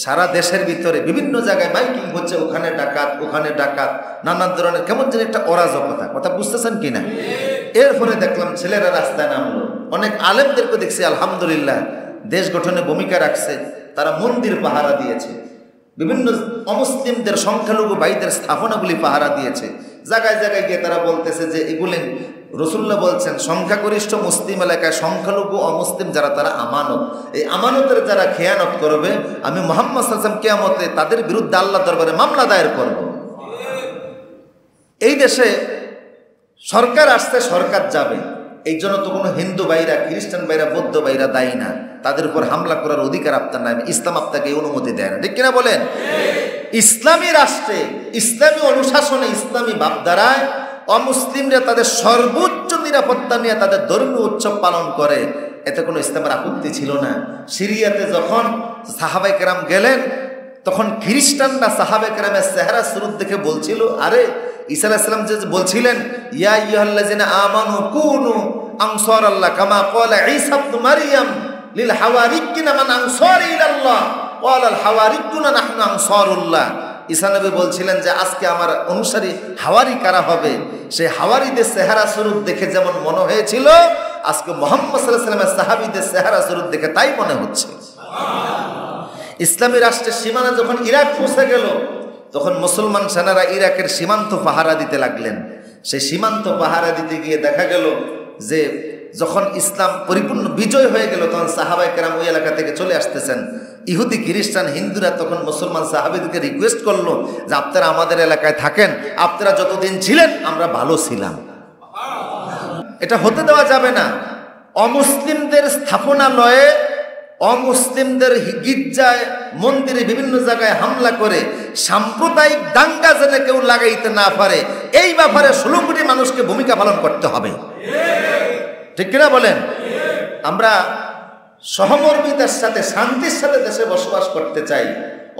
সারা দেশের ভিতরে বিভিন্ন জায়গায় মাইকিং হচ্ছে, ওখানে ডাকাত ওখানে ডাকাত, নানান ধরনের কেমন যেন একটা অরাজকতা, কথা বুঝতেছেন কিনা? এর ফলে দেখলাম ছেলেরা রাস্তায় নামলো, অনেক আলেমদেরকে দেখছি আলহামদুলিল্লাহ দেশ গঠনে ভূমিকা রাখছে, তারা মন্দির পাহারা দিয়েছে, বিভিন্ন অমুসলিমদের সংখ্যালঘু ভাইদের স্থাপনাগুলি পাহারা দিয়েছে। জায়গায় জায়গায় গিয়ে তারা বলতেছে যে এগুলি রসুল্লাহ বলছেন সংখ্যাগরিষ্ঠ মুসলিম এলাকায় সংখ্যালঘু অমুসলিম যারা, তারা আমানত, এই আমানতের যারা খেয়ানত করবে আমি মুহাম্মদ সাল্লাল্লাহু আলাইহি ওয়াসাল্লাম কিয়ামতে তাদের বিরুদ্ধে আল্লাহ দরবারে মামলা দায়ের করব। এই দেশে সরকার আসছে, সরকার যাবে, এই জন্য তো কোনো হিন্দু ভাইরা, খ্রিস্টান ভাইরা, বৌদ্ধ ভাইরা দায়ী না, তাদের উপর হামলা করার অধিকার আপনার নাই, ইসলাম আপনাকে অনুমতি দেয় না, ঠিক কিনা বলেন? ইসলামী রাষ্ট্রে, ইসলামী অনুশাসনে, ইসলামী ভাবধারায় অমুসলিমরা তাদের সর্বোচ্চ নিরাপত্তা নিয়ে তাদের ধর্মীয় উৎসব পালন করে, এতে কোনো ইসলামের আপত্তি ছিল না। সিরিয়াতে যখন সাহাবায়ে কেরাম গেলেন, তখন খ্রিস্টানরা সাহাবায়ে কেরামের চেহারা সুরত দেখে বলছিল, আরে ঈসা আলাইহিস সালাম যে বলছিলেন ইয়া আইয়ুহাল্লাযিনা আমানু কুনু আনসারাল্লাহ কামা ক্বালা ঈসা ইবনে মারইয়াম লিল হাওয়ারিয়িনা মান আনসারি ইলাল্লাহ ক্বালাল হাওয়ারিয়ুনা নাহনু আনসারুল্লাহ। ঈসা নবী বলছিলেন যে আজকে আমার অনুসারী হাওয়ারি কারা হবে, সেই হাওয়ারিদের চেহারা সুরত দেখে যেমন মনে হয়েছিল, আজকে মুহাম্মদ সাল্লাল্লাহু আলাইহি ওয়াসাল্লামের সাহাবীদের চেহারা সুরত দেখে তাই মনে হচ্ছে। ইসলামী রাষ্ট্রের সীমানা যখন ইরাক পৌঁছে গেল, তখন মুসলমান সেনারা ইরাকের সীমান্ত পাহারা দিতে লাগলেন। সেই সীমান্ত পাহারা দিতে গিয়ে দেখা গেল যে যখন ইসলাম পরিপূর্ণ বিজয় হয়ে গেল, তখন সাহাবায়ে কেরাম ওই এলাকা থেকে চলে আসতেছেন। ইহুদি খ্রিস্টান হিন্দুরা তখন মুসলমান সাহাবীদেরকে রিকোয়েস্ট করলো যে আপনারা আমাদের এলাকায় থাকেন, আপনারা যতদিন ছিলেন আমরা ভালো ছিলাম, এটা হতে দেওয়া যাবে না। অমুসলিমদের স্থাপনালয়ে, অমুসলিমদের গির্জায়, মন্দিরে, বিভিন্ন জায়গায় হামলা করে সাম্প্রদায়িক দাঙ্গা যেন কেউ লাগাইতে না পারে, এই ব্যাপারে 16 কোটি মানুষকে ভূমিকা পালন করতে হবে, ঠিক কিনা বলেন? আমরা সহমর্মিতার সাথে, শান্তির সাথে দেশে বসবাস করতে চাই।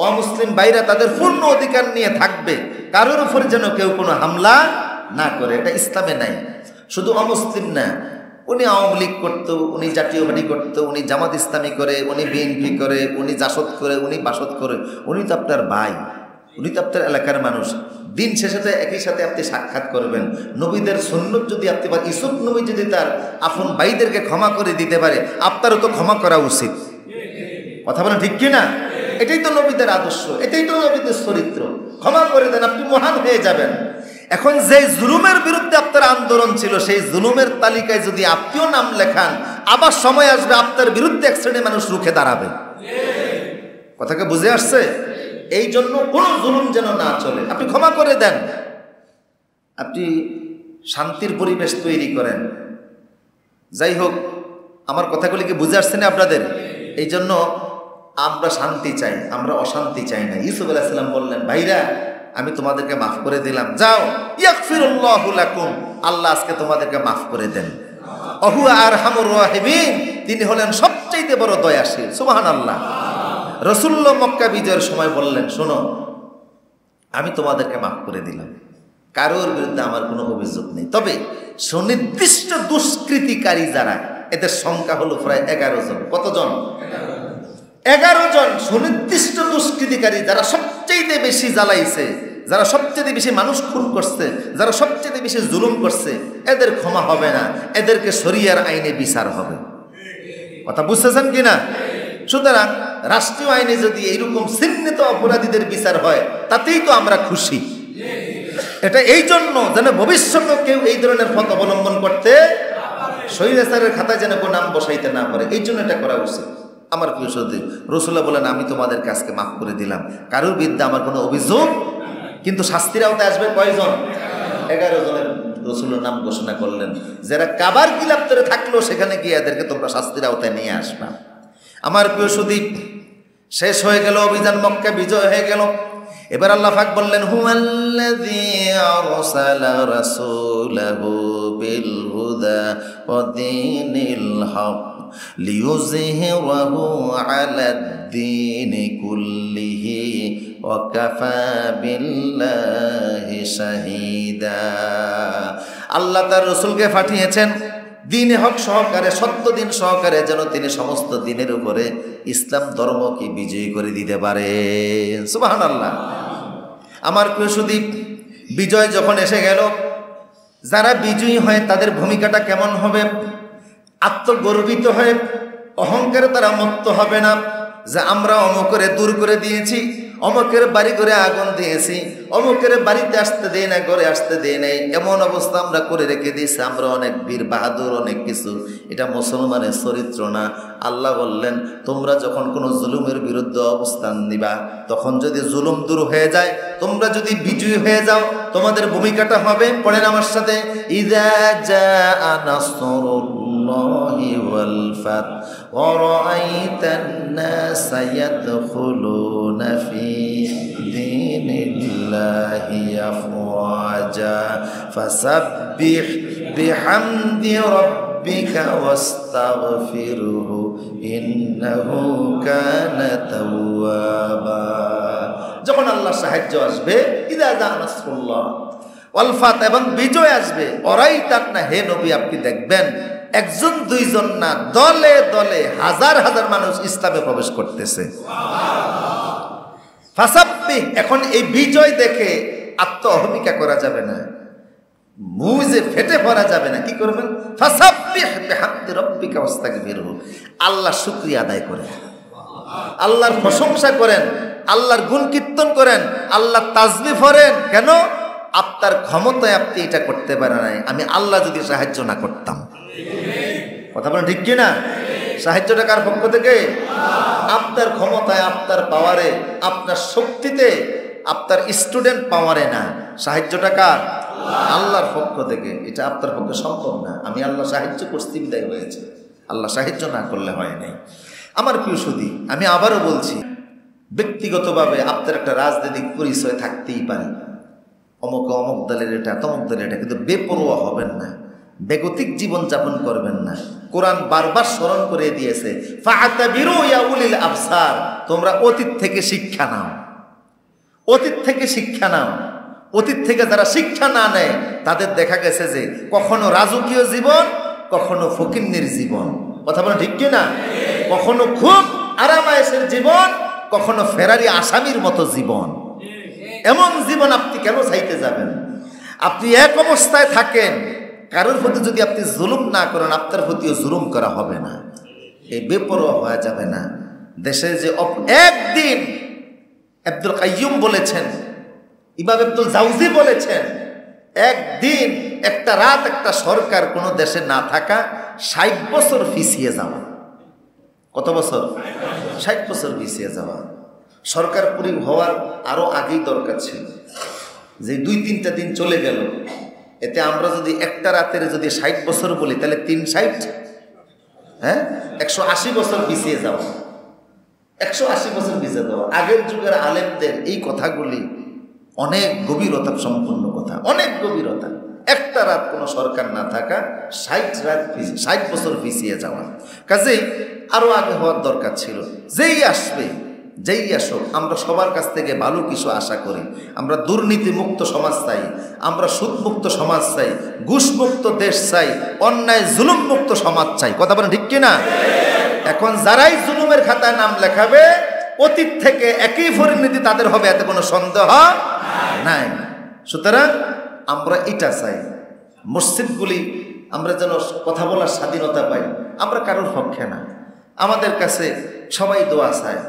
অমুসলিম ভাইরা তাদের পূর্ণ অধিকার নিয়ে থাকবে, কারোর উপর যেন কেউ কোনো হামলা না করে, এটা ইসলামে নাই। শুধু অমুসলিম না, উনি আওয়ামী লীগ করতো, উনি জাতীয় পার্টি করতো, উনি জামাত ইসলামী করে, উনি বিএনপি করে, উনি জাসদ করে, উনি বাসদ করে, উনি তো আপনার ভাই, উনি তো আপনার এলাকার মানুষ। দিন শেষে তো একই সাথে আপনি সাক্ষাৎ করবেন। নবীদের সুন্নত যদি আপনি, ইউসুফ নবী যদি তার আপন ভাইদেরকে ক্ষমা করে দিতে পারে, আপনারও তো ক্ষমা করা উচিত, কথা বলেন ঠিক কিনা? এটাই তো নবীদের আদর্শ, এটাই তো নবীদের চরিত্র। ক্ষমা করে দেন, আপনি মহান হয়ে যাবেন। এখন যে জুলুমের বিরুদ্ধে আপনার আন্দোলন ছিল, সেই জুলুমের তালিকায় যদি আপনিও নাম লেখান, আবার সময় আসবে আপনার বিরুদ্ধে এক শ্রেণীর মানুষ রুখে দাঁড়াবে। কথাকে বুঝে আসছে? এই জন্য কোনো জুলুম যেন না চলে, আপনি ক্ষমা করে দেন, আপনি শান্তির পরিবেশ তৈরি করেন। যাই হোক, আমার কথাগুলি কি বুঝে আসছে না আপনাদের? এই জন্য আমরা শান্তি চাই, আমরা অশান্তি চাই না। ইউসুফ আলাইহিস সালাম বললেন, ভাইরা আমি তোমাদেরকে মাফ করে দিলাম, যাও, ইয়াগফিরুল্লাহু লাকুম, আল্লাহ আজকে তোমাদেরকে মাফ করে দেন। অহুয়া আরহামুর রাহিমিন, তিনি হলেন সবচেয়ে বড় দয়াশীল। সুবহানাল্লাহ। রাসূলুল্লাহ মক্কা বিজয়ের সময় বললেন, শোনো, আমি তোমাদেরকে মাফ করে দিলাম, কারোর বিরুদ্ধে আমার কোনো অভিযোগ নেই, তবে সুনির্দিষ্ট দুষ্কৃতিকারী যারা, এদের সংখ্যা হলো প্রায় 11 জন। কতজন? 11 জন সুনির্দিষ্ট দুষ্কৃতি দুর্নীতিকারী, যারা সবচেয়ে বেশি জ্বালাইছে, যারা সবচেয়ে বেশি মানুষ খুন করছে, যারা সবচেয়ে বেশি জুলুম করছে, এদের ক্ষমা হবে না, এদেরকে শরিয়ার আইনে বিচার হবে। কথা বুঝতেছেন কিনা? সুতরাং রাষ্ট্রীয় আইনে যদি এইরকম চিহ্নিত অপরাধীদের বিচার হয় তাতেই তো আমরা খুশি। এটা এই জন্য যেন ভবিষ্যতে কেউ এই ধরনের পথ অবলম্বন করতে, স্বৈরাচারের খাতায় যেন কোনো নাম বসাইতে না পারে, এই জন্য এটা করা উচিত। আমার প্রিয় সহোদর, রাসূলুল্লাহ বলেন, আমি তোমাদের কাজকে মাফ করে দিলাম, কারোর বিরুদ্ধে আমার কোনো অভিযোগ, কিন্তু শাস্তির আওতায় আসবে কয়জন? 11 জনের রাসূলের নাম ঘোষণা করলেন, যারা কাবার খিলাফ করে থাকলো সেখানে গিয়ে এদেরকে তোমরা শাস্তির আওতায় নিয়ে আসবা। আমার প্রিয় সুদী, শেষ হয়ে গেল অভিযান, মক্কা বিজয় হয়ে গেল। এবার আল্লাহ পাক বললেন, হুয়াল্লাযী আরসালা রাসূলাহু বিল হুদা ওয়া দীনিল হক লিইয়ুযহিরাহু আলাদ দীনি কুল্লিহি ওয়া কাফা বিল্লাহি শাহীদা। আল্লাহ তার রাসূলকে পাঠিয়েছেন দ্বীনে হক সহকারে, সত্য দিন সহকারে, যেন তিনি সমস্ত দিনের উপরে ইসলাম ধর্মকে বিজয়ী করে দিতে পারে। সুবহানাল্লাহ। আমার প্রিয় সুদী, বিজয় যখন এসে গেল, যারা বিজয়ী হয় তাদের ভূমিকাটা কেমন হবে? আত্মগর্বিত হয়ে অহংকারে তারা মত্ত হবে না যে আমরা অমুকের দূর করে দিয়েছি, অমুকের বাড়ি করে আগুন দিয়েছি, অমুকের বাড়িতে আসতে দেয় না, ঘরে আসতে দেয় নাই, এমন অবস্থা আমরা করে রেখে দিয়েছি, আমরা অনেক বীর বাহাদুর, অনেক কিছু। এটা মুসলমানের চরিত্র না। আল্লাহ বললেন, তোমরা যখন কোনো জুলুমের বিরুদ্ধে অবস্থান নিবা, তখন যদি জুলুম দূর হয়ে যায়, তোমরা যদি বিজয়ী হয়ে যাও, তোমাদের ভূমিকাটা হবে, পড়েন আমার সাথে, ইযা জাআ নাসরুল্লাহি ওয়াল ফাত ওয়া রাআইতান নাসা ইয়াদখুলুনা ফি দীনিল্লাহি আফওয়াজা ফাসাব্বিহ বিহামদি রাব্বিকা ওয়াস্তাগফিরহু ইন্নাহু কানা তাওয়াবা। যখন আল্লাহর সাহায্য আসবে, ইযা জাআ নাসরুল্লাহ ওয়াল ফাত, এবং বিজয় আসবে, ওরাইতান না, হে নবী আপনি দেখবেন একজন দুইজন না, দলে দলে হাজার হাজার মানুষ ইসলামে প্রবেশ করতেছে। ফাসাব্বিহ, এখন এই বিজয় দেখে আত্ম অহমিকা করা যাবে না, মুজে ফেটে পড়া যাবে না। কি করবেন? ফাসাব্বিহ বিহামদি রাব্বিকা ওয়াস্তাগফিরহু, আল্লাহর শুকরিয়া আদায় করেন, আল্লাহর প্রশংসা করেন, আল্লাহর গুণ কীর্তন করেন, আল্লাহ তাসবিহ পড়েন। কেন? আপনার ক্ষমতায় আপনি এটা করতে পারেন নাই, আমি আল্লাহ যদি সাহায্য না করতাম। কথা বলেন ঠিক কিনা? সাহায্যটা কার পক্ষ থেকে? আপনার ক্ষমতায়, আপনার পাওয়ারে, আপনার শক্তিতে, আপনার স্টুডেন্ট পাওয়ারে না, সাহায্যটা কার? আল্লাহর পক্ষ থেকে। এটা আপনার পক্ষে সম্ভব না। আমি আল্লাহ সাহায্য করতে বিদায় হয়েছে, আল্লাহ সাহায্য না করলে হয় নাই। আমার প্রিয় সুদী, আমি আবারও বলছি, ব্যক্তিগতভাবে আপনার একটা রাজনৈতিক পরিচয় থাকতেই পারে, অমুক অমুক দলের এটা, তমুক দলের এটা, কিন্তু বেপরোয়া হবেন না, বেগতিক জীবন যাপন করবেন না। কোরআন বারবার স্মরণ করে দিয়েছে, ফাআতাবিরু ইয়া উলিল আবসার, তোমরা অতীত থেকে শিক্ষা নাও, অতীত থেকে শিক্ষা নাও। অতীত থেকে যারা শিক্ষা না নেয় তাদের দেখা গেছে যে কখনো রাজকীয় জীবন, কখনো ফকিন্নির জীবন। কথা বলেন ঠিক কিনা? কখনো খুব আরামায়েশের জীবন, কখনো ফেরারি আসামির মতো জীবন। এমন জীবন আপনি কেন চাইতে যাবেন? আপনি এক অবস্থায় থাকেন, কারোর প্রতি যদি আপনি জুলুম না করেন, আপনার প্রতিও জুলুম করা হবে না। এই বেপরোয়া হওয়া যাবে না। দেশে যে একদিন আব্দুল কাইয়ুম বলেছেন, ইমাম আব্দুল জাওজি বলেছেন, একদিন একটা রাত একটা সরকার কোনো দেশে না থাকা 60 বছর পিছিয়ে যাওয়া। কত বছর? 60 বছর পিছিয়ে যাওয়া। সরকার পুরি হওয়ার আরো আগেই দরকার ছিল। যে 2-3টা দিন চলে গেল, এতে আমরা যদি একটা রাতের যদি 60 বছর বলি, তাহলে 360, 180 বছর পিছিয়ে যাওয়া, 180 বছর পিছিয়ে যাওয়া। আগের যুগের আলেমদের এই কথাগুলি অনেক গভীরতা সম্পন্ন কথা, অনেক গভীরতা। একটা রাত কোনো সরকার না থাকা, 60 বছর পিছিয়ে যাওয়া। কাজেই আরো আগে হওয়ার দরকার ছিল। যেই আসবে, যেই আসুক, আমরা সবার কাছ থেকে ভালো কিছু আশা করি। আমরা দুর্নীতি মুক্ত সমাজ চাই, আমরা সুদ মুক্ত সমাজ চাই, ঘুষ মুক্ত দেশ চাই, অন্যায় জুলুম মুক্ত সমাজ চাই। কথা বলেন ঠিক কিনা? এখন যারাই জুলুমের খাতায় নাম লেখাবে, অতীত থেকে একই পরিণতি তাদের হবে, এতে কোনো সন্দেহ নাই। সুতরাং আমরা এটা চাই, মসজিদগুলি আমরা যেন কথা বলার স্বাধীনতা পাই। আমরা কারোর পক্ষে না, আমাদের কাছে সবাই দোয়া চায়।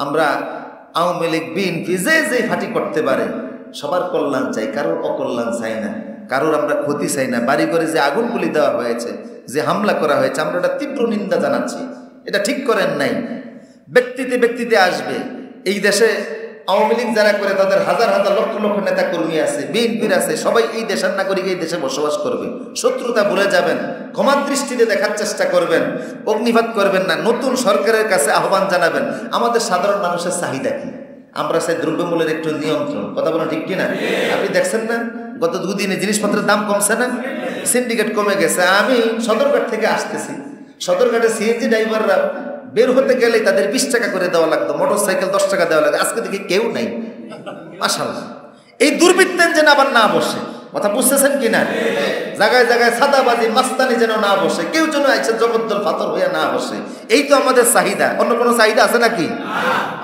আমরা আওয়ামী লীগ, বিএনপি যে ফাটি করতে পারে সবার কল্যাণ চাই, কারোর অকল্যাণ চাই না, কারোর আমরা ক্ষতি চাই না। বাড়ি ঘরে যে আগুনগুলি দেওয়া হয়েছে, যে হামলা করা হয়েছে, আমরা এটা তীব্র নিন্দা জানাচ্ছি। এটা ঠিক করেন নাই। ব্যক্তিতে আসবে। এই দেশে আওয়ামী লীগ যারা করে তাদের হাজার হাজার লক্ষ লক্ষ নেতা কর্মী আছে, বিএনপির আছে, সবাই এই দেশের নাগরিক, এই দেশে বসবাস করবে। শত্রুতা ভুলে যাবেন, ক্ষমার দৃষ্টিতে দেখার চেষ্টা করবেন, অগ্নিপাত করবেন না। নতুন সরকারের কাছে আহ্বান জানাবেন। আমাদের সাধারণ মানুষের চাহিদা কি? আমরা চাই দ্রব্যমূল্যের একটু নিয়ন্ত্রণ। কথা বলেন ঠিক কিনা? আপনি দেখছেন না গত দুদিনে জিনিসপত্রের দাম কমছে না? সিন্ডিকেট কমে গেছে। আমি সদরঘাট থেকে আসতেছি, সদরঘাটে সিএনজি ড্রাইভাররা বের হতে গেলে তাদের 20 টাকা করে দেওয়া লাগতো, মোটর সাইকেল 10 টাকা দেওয়া লাগতো। আজকে দেখি কেউ নাই, মাশাআল্লাহ। এই দুর্বৃত্তেন যেন আবার না বসে, কথা বুঝতেছেন কিনা? জায়গায় জায়গায় সাদাবাজি মাস্তানি যেন না বসে, কেউ যেন এসে জগদ্দল পাথর হয়ে না বসে। এই তো আমাদের চাহিদা। অন্য কোনো চাহিদা আছে নাকি?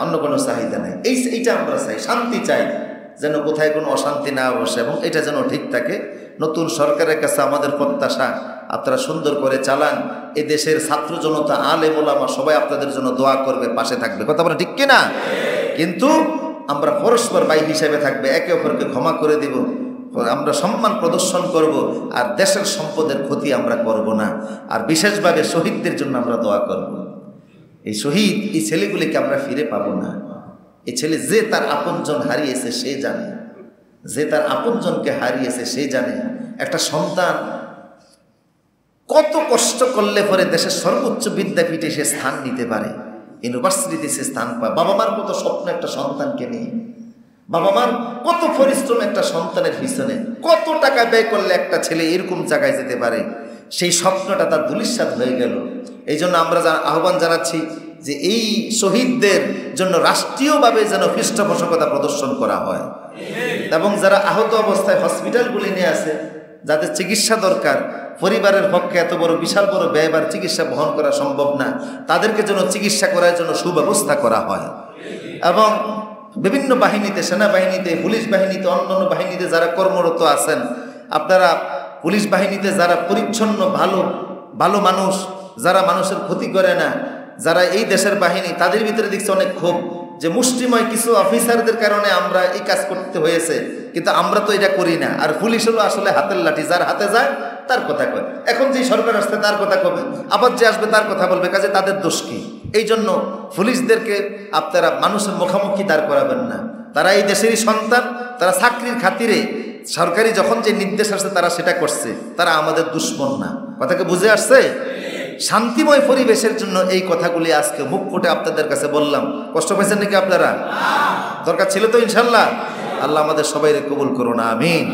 অন্য কোনো চাহিদা নাই। এইটা আমরা চাই, শান্তি চাই, যেন কোথায় কোনো অশান্তি না বসে, এবং এটা যেন ঠিক থাকে। নতুন সরকারের কাছে আমাদের প্রত্যাশা, আপনারা সুন্দর করে চালান। এই দেশের ছাত্র জনতা, আলেম ওলামা সবাই আপনাদের জন্য দোয়া করবে, পাশে থাকবে। কথা বলে ঠিক কিনা? কিন্তু আমরা পরস্পর ভাই হিসেবে থাকবে, একে অপরকে ক্ষমা করে দিব, আমরা সম্মান প্রদর্শন করব, আর দেশের সম্পদের ক্ষতি আমরা করব না। আর বিশেষভাবে শহীদদের জন্য আমরা দোয়া করব। এই শহীদ, এই ছেলেগুলিকে আমরা ফিরে পাবো না। এই ছেলে যে তার আপনজন হারিয়েছে সে জানে, যে তার আপনজনকে হারিয়েছে সে জানে। একটা সন্তান কত কষ্ট করলে পরে দেশের সর্বোচ্চ বিদ্যাপীঠে সে স্থান নিতে পারে, ইউনিভার্সিটিতে সে স্থান পায়। বাবা মার কত স্বপ্ন একটা সন্তানকে নিয়ে, বাবা মার কত পরিশ্রম একটা সন্তানের পিছনে, কত টাকা ব্যয় করলে একটা ছেলে এরকম জায়গায় যেতে পারে। সেই স্বপ্নটা তার ধূলিসাৎ হয়ে গেল। এই জন্য আমরা আহ্বান জানাচ্ছি যে এই শহীদদের জন্য রাষ্ট্রীয়ভাবে যেন পৃষ্ঠপোষকতা প্রদর্শন করা হয়, এবং যারা আহত অবস্থায় হসপিটালগুলি নিয়ে আছে, যাদের চিকিৎসা দরকার, পরিবারের পক্ষে এত বড় বিশাল বড় ব্যয়বার চিকিৎসা বহন করা সম্ভব না, তাদেরকে যেন চিকিৎসা করার জন্য সুব্যবস্থা করা হয়। এবং বিভিন্ন বাহিনীতে, সেনাবাহিনীতে, পুলিশ বাহিনীতে, অন্যান্য বাহিনীতে যারা কর্মরত আছেন, আপনারা পুলিশ বাহিনীতে যারা পরিচ্ছন্ন ভালো ভালো মানুষ, যারা মানুষের ক্ষতি করে না, যারা এই দেশের বাহিনী, তাদের ভিতরে দেখছি অনেক ক্ষোভ যে মুষ্টিময় কিছু অফিসারদের কারণে আমরা এই কাজ করতে হয়েছে, কিন্তু আমরা তো এটা করি না। আর পুলিশ হলো আসলে হাতের লাঠি, যার হাতে যায় তার কথা কয়। এখন যে সরকার আসছে তার কথা কবে, আবার যে আসবে তার কথা বলবে, কাজে তাদের দোষ কি? এই জন্য পুলিশদেরকে আপনারা মানুষের মুখোমুখি দাঁড় করাবেন না। তারা এই দেশেরই সন্তান, তারা চাকরির খাতিরে সরকারি যখন যে নির্দেশ আসছে তারা সেটা করছে, তারা আমাদের দুশ্মন না। কথাকে বুঝে আসছে? শান্তিময় পরিবেশের জন্য এই কথাগুলি আজকে মুখ ফুটে আপনাদের কাছে বললাম। কষ্ট পাইছেন নাকি আপনারা? দরকার ছিল তো ইনশাল্লাহ। আল্লাহ আমাদের সবাইকে কবুল করুন, আমিন।